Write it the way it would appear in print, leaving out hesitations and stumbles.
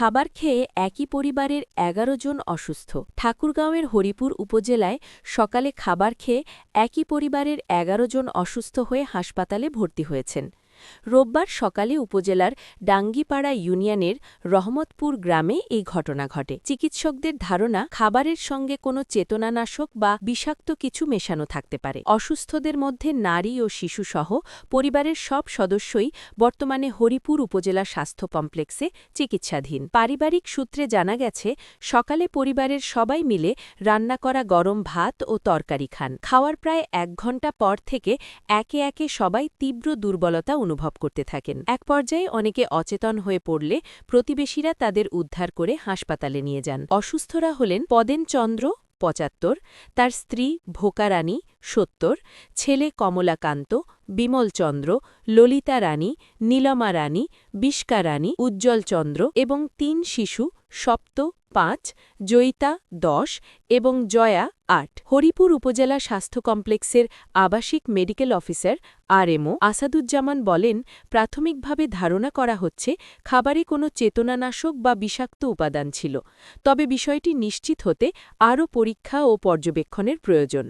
খাবার খেয়ে একই পরিবারের ১১ জন অসুস্থ। ঠাকুরগাঁওয়ের হরিপুর উপজেলায় সকালে খাবার খেয়ে একই পরিবারের ১১ জন অসুস্থ হয়ে হাসপাতালে ভর্তি হয়েছেন। রোববার সকালে উপজেলার ডাঙ্গিপাড়া ইউনিয়নের রহমতপুর গ্রামে এই ঘটনা ঘটে। চিকিৎসকদের ধারণা, খাবারের সঙ্গে কোনো চেতনানাশক বা বিষাক্ত কিছু মেশানো থাকতে পারে। অসুস্থদের মধ্যে নারী ও শিশুসহ পরিবারের সব সদস্যই বর্তমানে হরিপুর উপজেলা স্বাস্থ্য কমপ্লেক্সে চিকিৎসাধীন। পারিবারিক সূত্রে জানা গেছে, সকালে পরিবারের সবাই মিলে রান্না করা গরম ভাত ও তরকারি খান। খাওয়ার প্রায় ১ ঘণ্টা পর থেকে একে একে সবাই তীব্র দুর্বলতা অনুভব করতে থাকেন। এক পর্যায়ে অনেকে অচেতন হয়ে পড়লে প্রতিবেশীরা তাদের উদ্ধার করে হাসপাতালে নিয়ে যান। অসুস্থরা হলেন পদেন চন্দ্র ৭৫, তার স্ত্রী ভোকারানী ৭০, ছেলে কমলাকান্ত, বিমল চন্দ্র, ললিতা রানী, নীলমা রানী, বিষ্কা রানী, উজ্জ্বল চন্দ্র এবং ৩ শিশু সপ্ত ৫, জয়িতা ১০ এবং জয়া ৮। হরিপুর উপজেলা স্বাস্থ্য কমপ্লেক্সের আবাসিক মেডিকেল অফিসার আরএমও আসাদুজ্জামান বলেন, প্রাথমিকভাবে ধারণা করা হচ্ছে খাবারে কোনো চেতনানাশক বা বিষাক্ত উপাদান ছিল, তবে বিষয়টি নিশ্চিত হতে আরও পরীক্ষা ও পর্যবেক্ষণের প্রয়োজন।